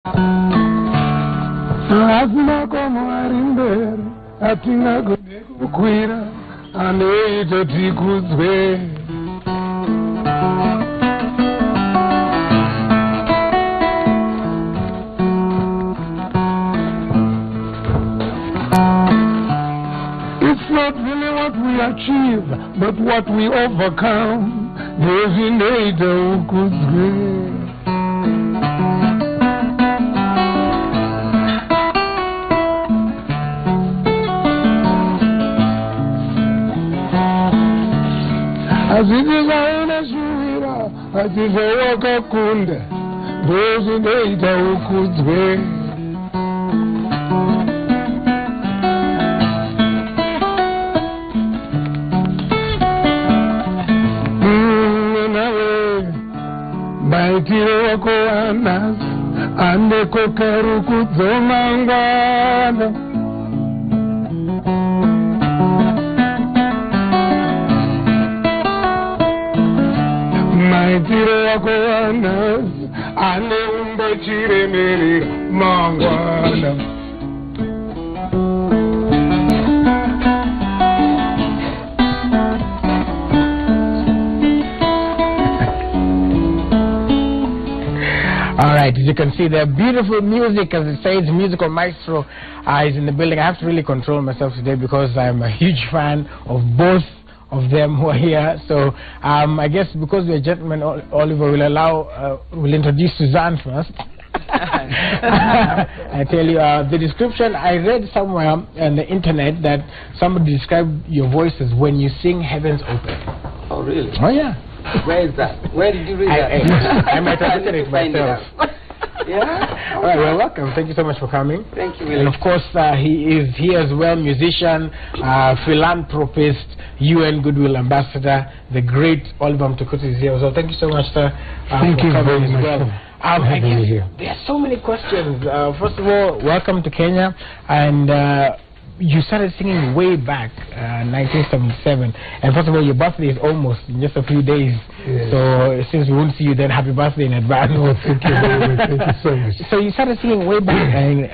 Asma como arimber, atina kukwira, aneita tikuzwe. It's not really what we achieve, but what we overcome. Nevineta ukuzwe. Azizaona shuvira, azizaoka kunda, nevineta ukuzwe. Baitiro wako anas, ande kokeru kudzomangwana. Baitiro wako anas, ande umbachire meri mangwana. Alright, as you can see, the beautiful music, as it says, musical maestro is in the building. I have to really control myself today because I'm a huge fan of both of them who are here. So I guess because we're gentlemen, Oliver will introduce Susanna first. I tell you, the description, I read somewhere on the internet that somebody described your voice as when you sing Heavens Open. Oh, really? Oh, yeah. Where is that? Where did you read that? I might have written it myself. Yeah? All right, well, welcome. Thank you so much for coming. Thank you, Willie. And of course, he is here as well, musician, philanthropist, UN Goodwill Ambassador, the great Oliver Mtukudzi is here. So thank you so much, sir, Thank for you coming very as much well. I guess there are so many questions. First of all, welcome to Kenya. And you started singing way back, 1977. And first of all, your birthday is almost in just a few days. Yes. So since we won't see you, then happy birthday in advance. Oh, thank you very much. Thank you so much. So you started singing way back in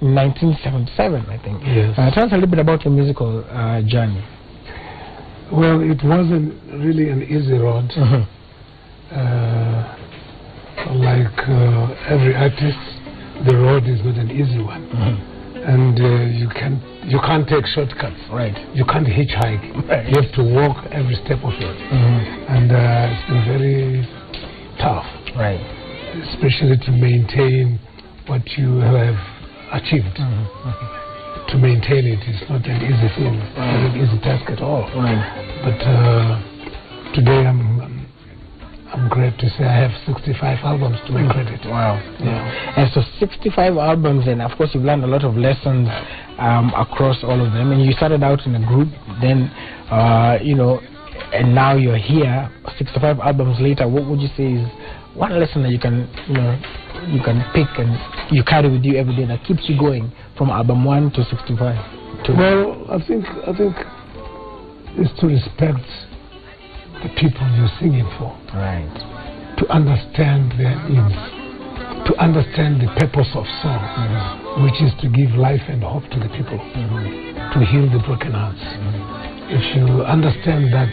1977, I think. Yes. Tell us a little bit about your musical journey. Well, it wasn't really an easy road. Like every artist, the road is not an easy one. And you can't take shortcuts. Right. You can't hitchhike. Right. You have to walk every step of it. And it's been very tough. Right. Especially to maintain what you have achieved. To maintain it is not an easy thing. It's not an easy task at all. Right. But today I'm glad to say I have 65 albums to my credit. Wow. Yeah. And so 65 albums, and of course you've learned a lot of lessons across all of them. And you started out in a group, then you know, and now you're here 65 albums later. What would you say is one lesson that you can, you know, you can pick and you carry with you every day that keeps you going from album 1 to 65? Well, I think it's to respect the people you're singing for. Right. To understand their needs. To understand the purpose of song, which is to give life and hope to the people. To heal the broken hearts. If you understand that,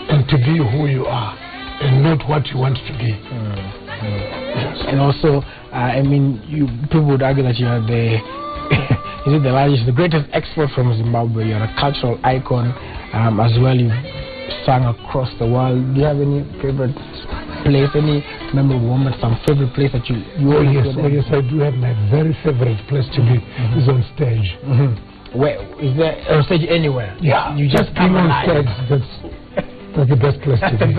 and to be who you are and not what you want to be. Yes. And also, I mean, people would argue that you are the is it the largest, the greatest export from Zimbabwe. You're a cultural icon as well. You've sung across the world. Do you have any favorite place, any memorable moment, some favorite place that you always go there? Yes, I do have my very favorite place to be is on stage. Where is there on stage anywhere? Yeah, you just being come on stage. That's the best place to be.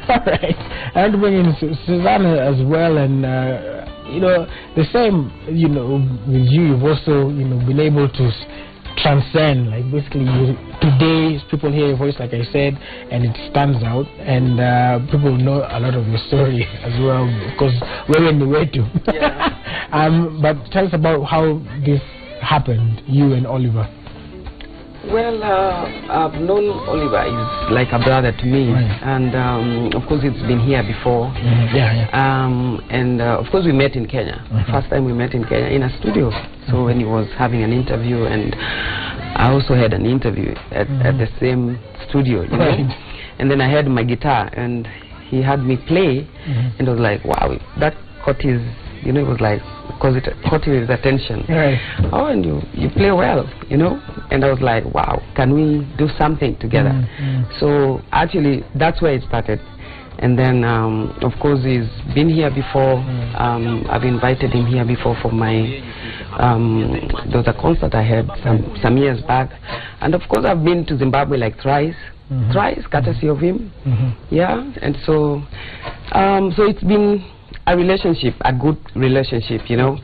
All right, and bring in Susanna as well, and you know, the same. You know, with you've also, you know, been able to transcend, like basically today people hear your voice, like I said, and it stands out, and people know a lot of your story as well, because we're on the way to. But tell us about how this happened, you and Oliver. Well, I've known Oliver. He's like a brother to me, and of course it's been here before. And of course we met in Kenya. First time we met in Kenya in a studio. So when he was having an interview, and I also had an interview at the same studio, you know. And then I had my guitar, and he had me play, and it was like, wow, that caught his, you know, it was like, because it caught his attention. Oh, and you play well, you know. And I was like, wow, can we do something together? So actually, that's where it started. And then, of course, he's been here before. I've invited him here before for my, there was a concert I had some years back. And of course, I've been to Zimbabwe like thrice, courtesy of him. Yeah, and so, so it's been a relationship, a good relationship, you know.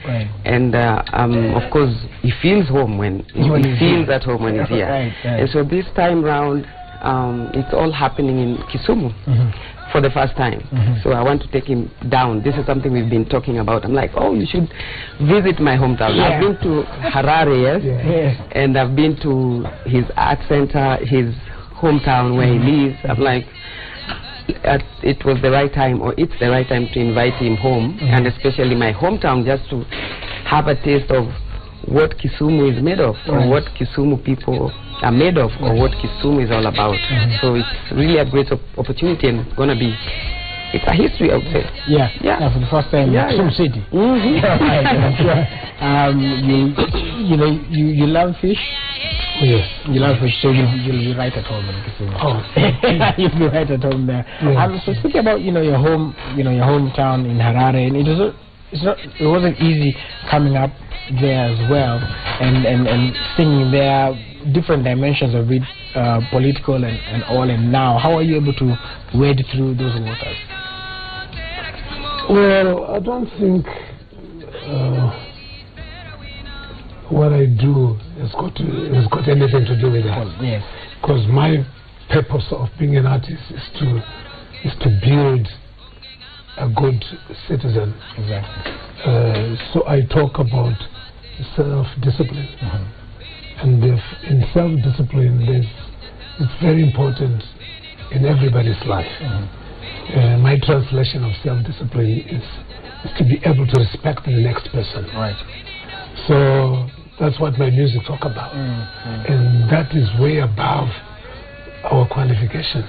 And of course, he feels home when he feels at home when he's here. And so this time round, it's all happening in Kisumu. For the first time. So I want to take him down. This is something we've been talking about. I'm like, oh, you should visit my hometown. I've been to Harare, yes, and I've been to his art center, his hometown where he lives. I'm like, it was the right time, or it's the right time to invite him home, and especially my hometown, just to have a taste of what Kisumu is made of, or what Kisumu people are made of, or what Kisumu is all about. So it's really a great opportunity, and it's going to be, it's a history out there. For the first time in Kisumu City. You love fish? Yes. You love fish, so you'll be right at home in Kisumu. You'll be right at home there. So speaking about, your home, your hometown in Harare, and it wasn't easy coming up there as well, and singing there, different dimensions of it, political and all, and now how are you able to wade through those waters? Well, I don't think what I do has got anything to do with that. Because my purpose of being an artist is to build a good citizen. So I talk about self-discipline. And in self-discipline, it's very important in everybody's life. My translation of self-discipline is to be able to respect the next person. So that's what my music talk about. And that is way above our qualifications.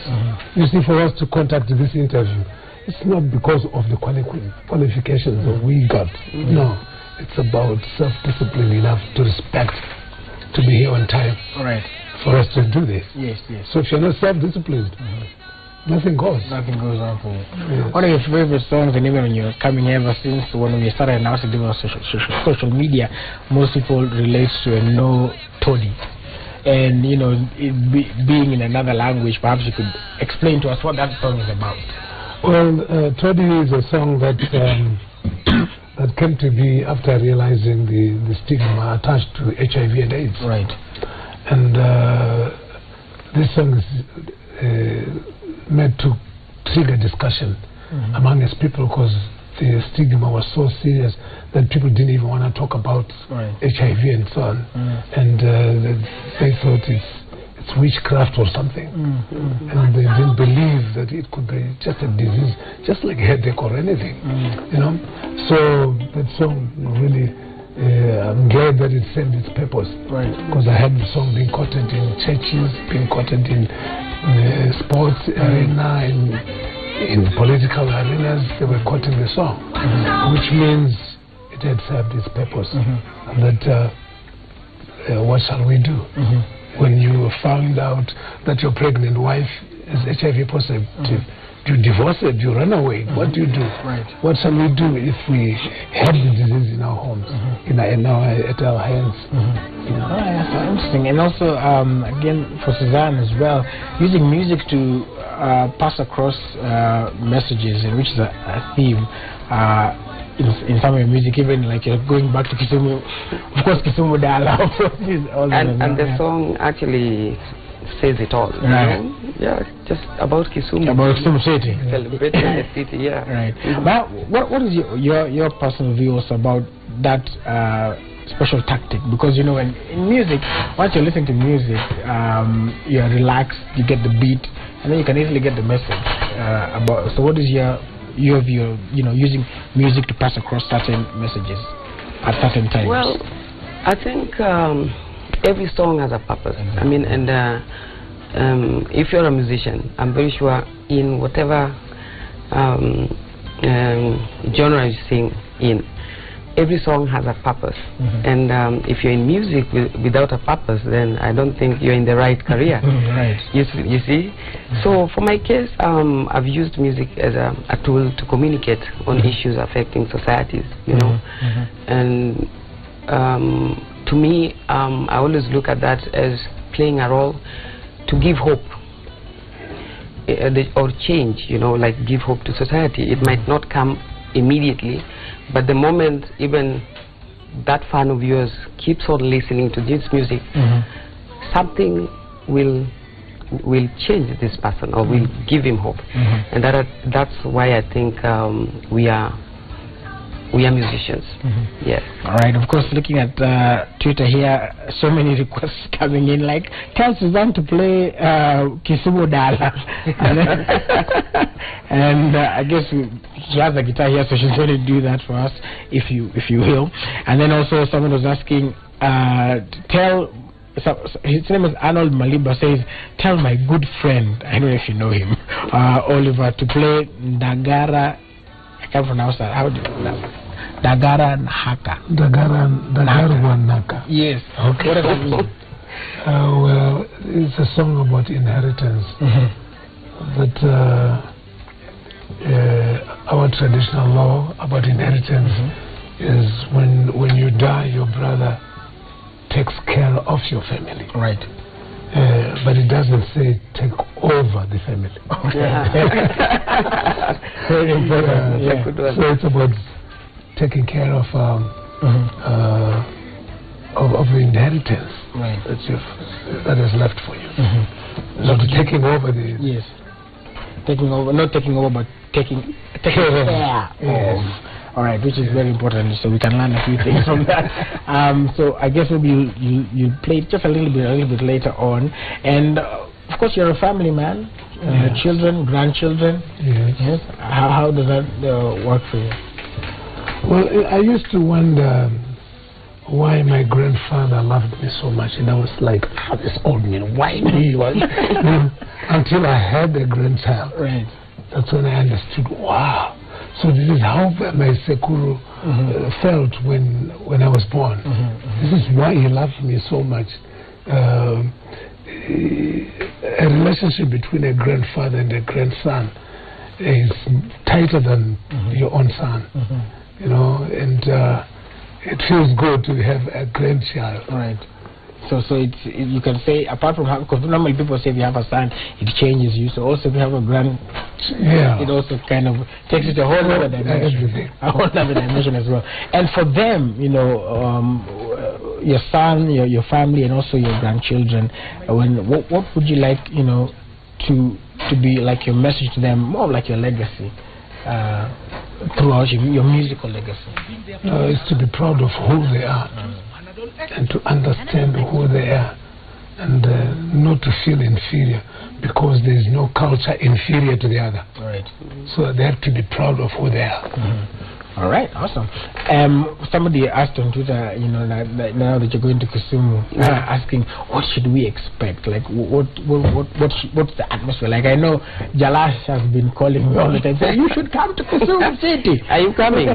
You see, for us to contact this interview, it's not because of the qualifications that we got. No, it's about self-discipline enough to respect, to be here on time, for us to do this. So if you're not self-disciplined, nothing goes. Nothing goes on for you. One of your favorite songs, and even when you're coming ever since when we started announcing doing social media, most people relate to a no Todi. And being in another language, perhaps you could explain to us what that song is about. Well, Todi is a song that that came to be after realizing the stigma attached to HIV and AIDS. And this song is meant to trigger discussion among his people, because the stigma was so serious that people didn't even want to talk about HIV and so on. And they thought it's witchcraft or something. And they didn't believe that it could be just a disease, just like headache or anything. So that song really, I'm glad that it served its purpose. Because I had the song being quoted in churches, being quoted in sports arena, in political arenas. They were quoting the song, which means it had served its purpose. And that what shall we do when you found out that your pregnant wife is HIV positive? Do you divorce it? Do you run away? What do you do? What shall we do if we have the disease in our homes, at our hands? That's so interesting. And also, again, for Susanna as well, using music to pass across messages, which is a theme in some of your music, even like you're going back to Kisumu, of course, Kisumu dialogue. and the song actually says it all. Just about Kisumu. About Kisumu City. Celebrating the city, Now, what is your personal views about that special tactic? Because, you know, in music, once you're listening to music, you're relaxed, you get the beat, and then you can easily get the message about. So what is your view, you know, using music to pass across certain messages at certain times? Well, I think every song has a purpose. I mean, and if you're a musician, I'm very sure in whatever genre you sing in, every song has a purpose. And if you're in music without a purpose, then I don't think you're in the right career. Right. You see? So for my case, I've used music as a tool to communicate on issues affecting societies, you know. And to me, I always look at that as playing a role to give hope or change, you know, like give hope to society. It might not come immediately, but the moment even that fan of yours keeps on listening to this music, something will change this person, or will give him hope. And that's why I think we are musicians. Yes. All right. Of course, looking at Twitter here, so many requests coming in. Like, tell Susanna to play Kisumu Dala, and I guess she has a guitar here, so she's going to do that for us, if you will. And then also someone was asking, his name is Arnold Maliba, says, tell my good friend, I don't know if you know him, Oliver, to play Dagara. I can't pronounce that. How do you pronounce it? Dagara Naka. Dagara Naka. Yes. Okay. What does it mean? Well, it's a song about inheritance. That our traditional law about inheritance is when you die, your brother takes care of your family. Right. But it doesn't say take over the family. Very important. So it's about taking care of the inheritance that is left for you. Not taking over the... Yes. Taking over, not taking over, but taking care of. All right, which is very important, so we can learn a few things from that. So I guess maybe you play just a little bit later on, and of course you're a family man, children, grandchildren. Yes. How does that work for you? Well, I used to wonder why my grandfather loved me so much, and I was like, this old man, why me? Until I had a grandchild. Right. That's when I understood. Wow. So this is how my Sekuru felt when I was born. This is why he loved me so much. A relationship between a grandfather and a grandson is tighter than your own son. You know, and it feels good to have a grandchild. Right. So you can say, apart from because normally people say if you have a son, it changes you. So also if you have a grand, it also kind of takes it to a whole other dimension. A whole other dimension as well. And for them, you know, your son, your family, and also your grandchildren, what would you like, you know, to be like your message to them, more like your legacy? Throughout your musical legacy? Is to be proud of who they are and to understand who they are, and not to feel inferior because there is no culture inferior to the other. Right. So they have to be proud of who they are. All right, awesome. Somebody asked on Twitter, you know, now that you're going to Kisumu, asking what should we expect? Like, what's the atmosphere like? I know Jalash has been calling me all the time saying you should come to Kisumu City. Are you coming?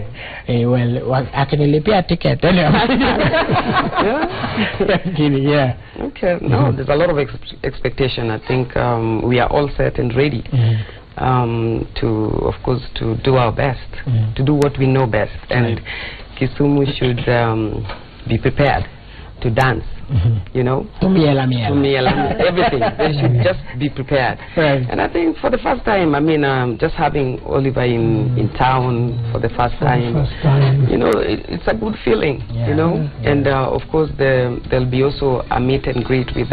Well, I can pay a ticket. Yeah. Okay. No, there's a lot of expectation. I think we are all set and ready. Of course, to do our best, to do what we know best. And Kisumu should be prepared to dance, you know, everything. They should just be prepared. Right. And I think for the first time, I mean, just having Oliver in town for the first time, you know, it's a good feeling, you know. And of course, there'll be also a meet and greet with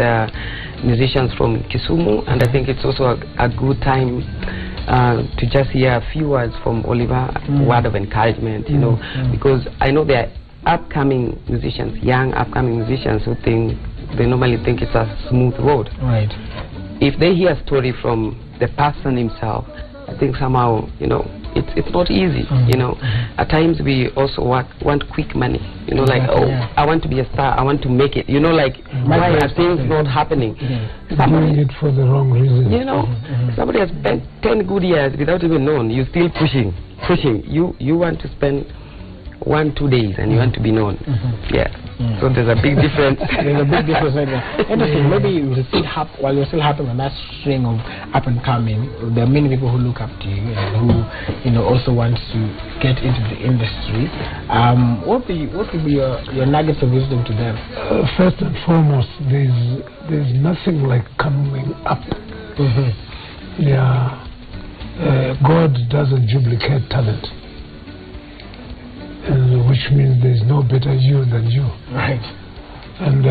musicians from Kisumu, and I think it's also a good time to just hear a few words from Oliver, word of encouragement, you know, because I know there are upcoming musicians, young upcoming musicians who they normally think it's a smooth road. Right. If they hear a story from the person himself, I think somehow, it's not easy. At times we also want quick money. Like, I want to be a star, I want to make it. Why are things not happening? Doing it for the wrong reason. Somebody has spent 10 good years without even knowing. You're still pushing. You want to spend 1-2 days and you want to be known. So there's a big difference. There's a big difference right there. Interesting. Maybe you still while you're still happy on that string of up and coming, there are many people who look up to you and who also want to get into the industry. What would be your nuggets of wisdom to them? First and foremost, there's nothing like coming up. God doesn't duplicate talent. Which means there's no better you than you. Right. And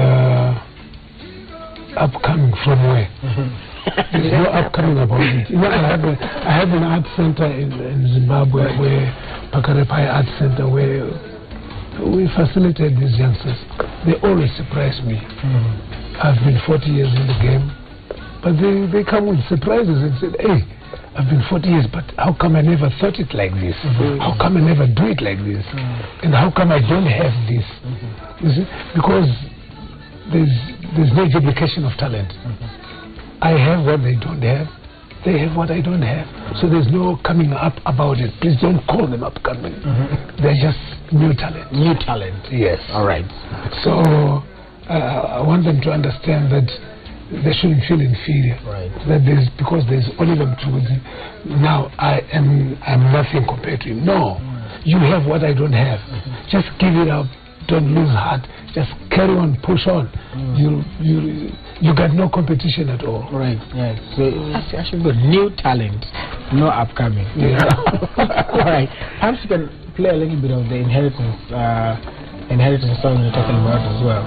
upcoming from where? There's no upcoming about it. I have an art center in Zimbabwe, where Pakarepai Art Center, where we facilitate these youngsters. They always surprise me. I've been 40 years in the game, but they come with surprises and say, hey, I've been 40 years, but how come I never thought it like this? How come I never do it like this? And how come I don't have this? You see? Because there's no duplication of talent. I have what they don't have. They have what I don't have. So there's no coming up about it. Please don't call them upcoming. They're just new talent. New talent. Yes. All right. So I want them to understand that they shouldn't feel inferior. Right. That because there's Oliver Mtukudzi, now I'm nothing compared to him. No, you have what I don't have. Just give it up. Don't lose heart. Just carry on, push on. You got no competition at all. Right. Yeah. So that's actually good. New talent, no upcoming. All right. Perhaps you can play a little bit of the inheritance song you're talking about as well.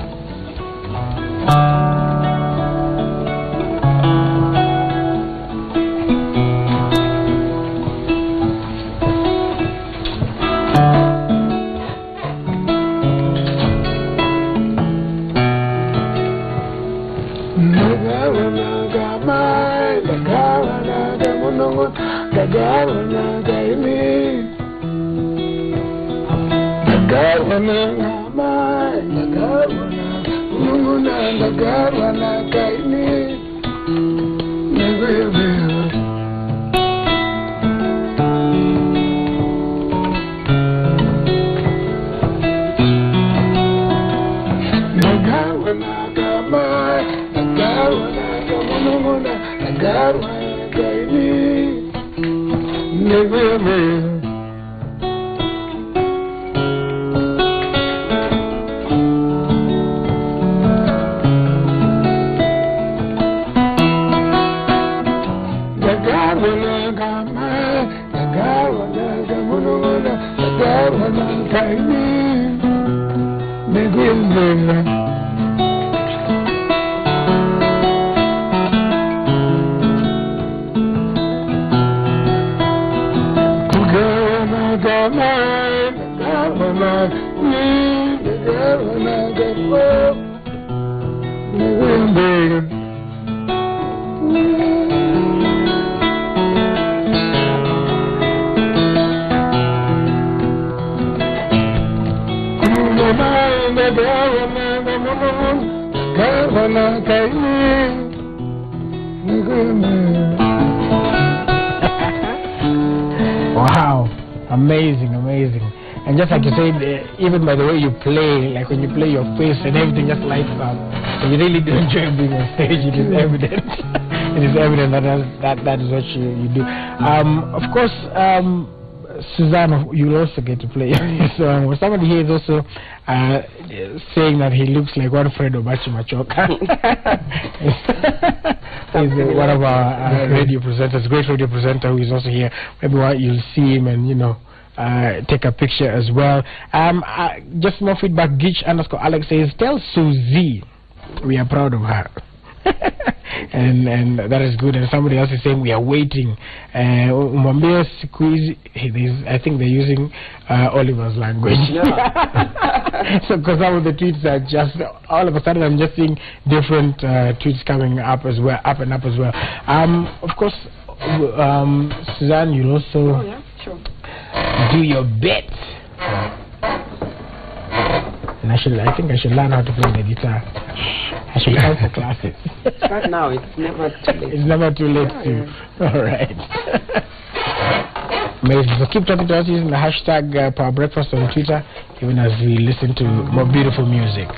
Wow, amazing. And just like you said, even by the way you play, like when you play, your face and everything just lights up. So you really do enjoy being on stage. It is evident. It is evident that is what you do. Of course, Susanna, you will also get to play. So somebody here is also saying that he looks like one Fred Obachimachoka. He's one of our radio presenters, great radio presenter, who is also here. Maybe you'll see him and take a picture as well. Just more feedback. Gitch_Alex says, tell Suzy we are proud of her. and that is good. And somebody else is saying we are waiting. I think they're using Oliver's language. So, because some of the tweets are just all of a sudden, I'm just seeing different tweets coming up as well, up and up as well. Of course, Susanna, you also do your bit. And I think I should learn how to play the guitar. I should come for classes. Right now, it's never too late. It's never too late to. All right. Amazing. So keep talking to us using the hashtag Power Breakfast on Twitter, even as we listen to more beautiful music.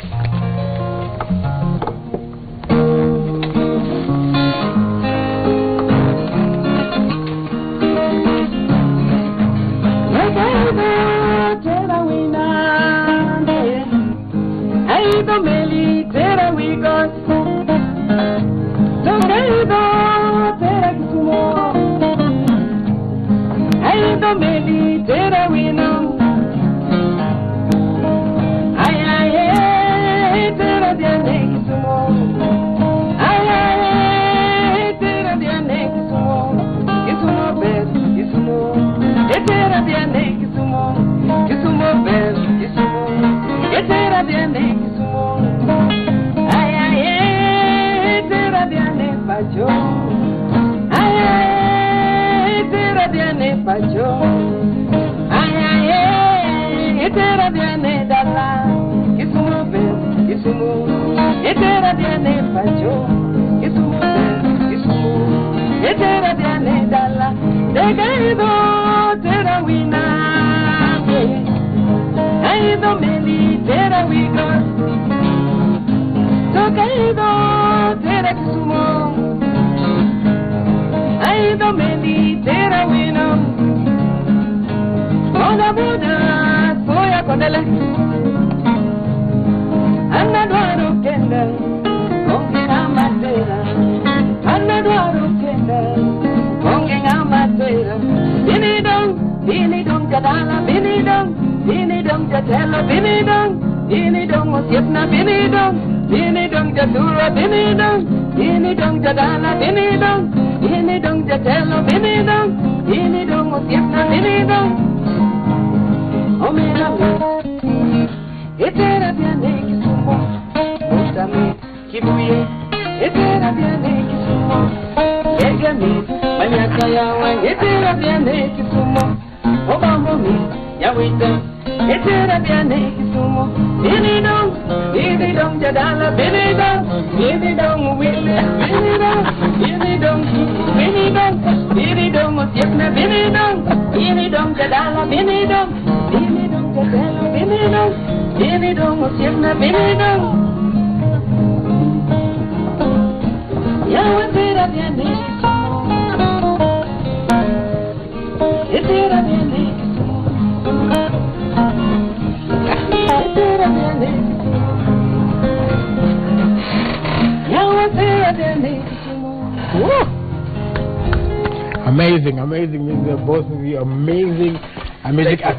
Amazing, amazing music, both of you, amazing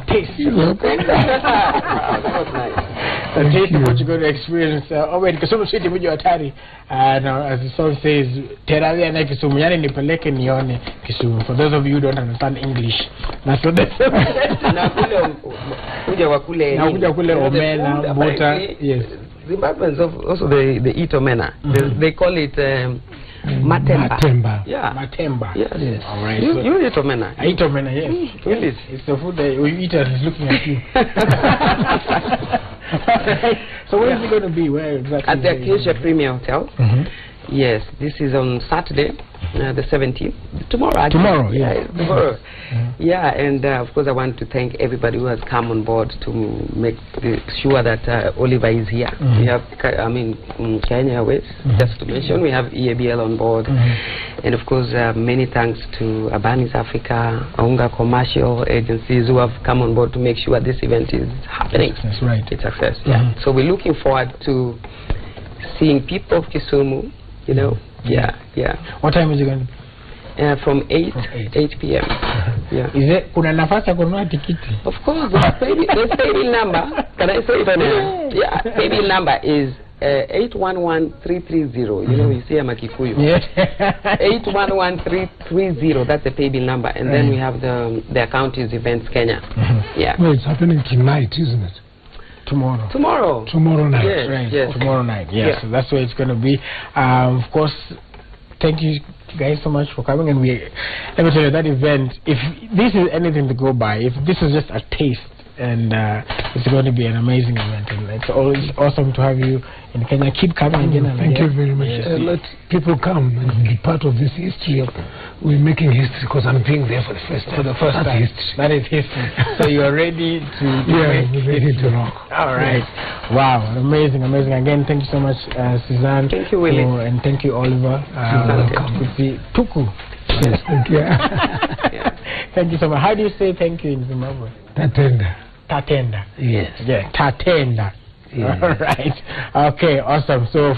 taste. That was nice. The taste of what you're going to experience. Wait, because someone said to me, you're Atari. Now, as the song says, Teralia na Kisumu, yani nipeleke nione Kisumu. For those of you who don't understand English, that's what they say. Na kule omena, butter, yes. Zimbabweans also they eat omena. They call it Matemba. Yeah. Matemba. Yes. All right. You eat omena. I eat omena, yes. Yes. It's the food that you eat and it's looking at you. So where is it going to be? Where exactly? At the Acacia Premier Hotel. Yes, this is on Saturday, the 17th. Tomorrow, actually. Tomorrow, yeah. Tomorrow. Yeah, and of course I want to thank everybody who has come on board to make sure that Oliver is here. We have, Kenya Airways, just to mention. We have EABL on board. And of course, many thanks to Abanis Africa, Aunga commercial agencies who have come on board to make sure this event is happening. That's right. It's a success. Yeah. So we're looking forward to seeing people of Kisumu. You know, yeah. What time is it going to be? From 8 p.m. Yeah. Is it kuna nafasi ya kununua tikiti? Of course, the paybill number. Can I say it? Yeah, paybill number is 811330. You know, you see a Makikuyu. Yeah. 811330. That's the paybill number, and then we have the account is Events Kenya. Yeah. No, it's happening tonight, isn't it? tomorrow. Tomorrow night. Yes, right. Yes. Tomorrow night. Yes. So that's where it's going to be. Of course, thank you guys so much for coming. And let me tell you, that event, if this is anything to go by, if this is just a taste, and it's going to be an amazing event, and it's always awesome to have you in Kenya. Keep coming again and thank again. you very much. Yes. Let people come and be part of this history. We're making history because I'm being there for the first time. That's time. history. That is history. So you are ready to we're ready to rock. All right. Wow, amazing. Again, thank you so much, Susanna. Thank you, Willie. And thank you, Oliver. Tuku. Yes, thank you. Thank you so much. How do you say thank you in Zimbabwe? Tatenda. Yes. Yeah, Tatenda. Yeah. All right. Okay, awesome. So,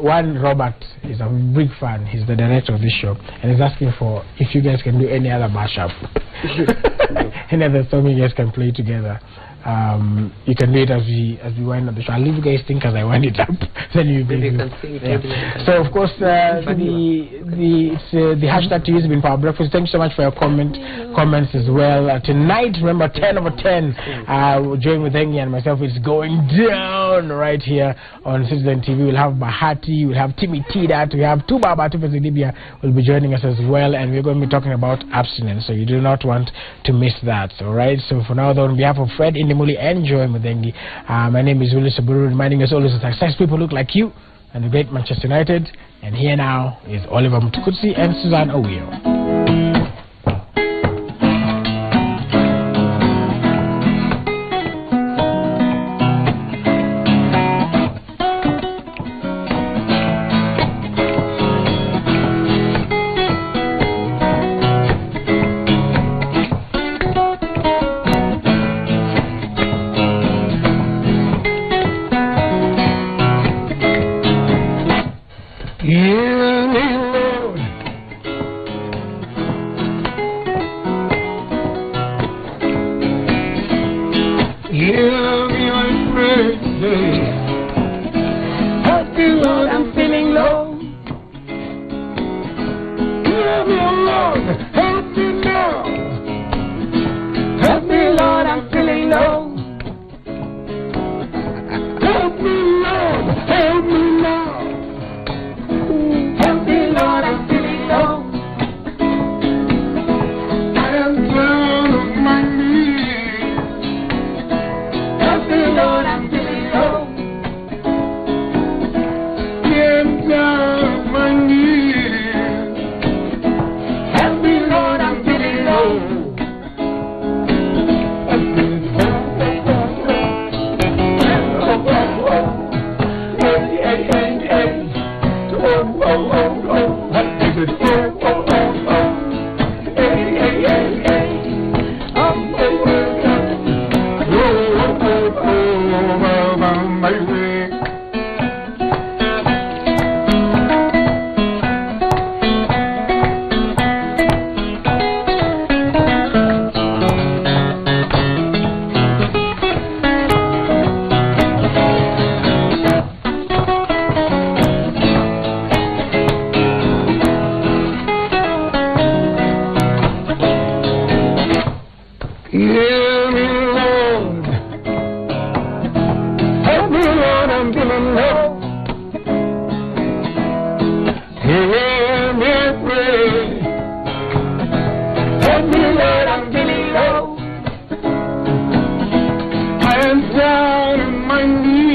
one Robert is a big fan. He's the director of this show, and he's asking for if you guys can do any other mashup, any other song you guys can play together. You can do it as we wind up the show. I'll leave you guys think as I wind it up. Then you can sing it. Yeah. So of course the hashtag to use has been Power Breakfast. Thank you so much for your comments as well. Tonight, remember 10 over 10. Join with Engi and myself. It's going down right here on Citizen TV. We'll have Bahati, we'll have Timmy Tidat, we have Tubaba Tufezidibia will be joining us as well, and we're going to be talking about abstinence. So you do not want to miss that. All right. So for now, though, on behalf of Fred Indimuli and Joy Mudengi, my name is Willis Saburu, reminding us always that success people look like you and the great Manchester United. And here now is Oliver Mtukudzi and Susanna Owiyo. Down on my knees.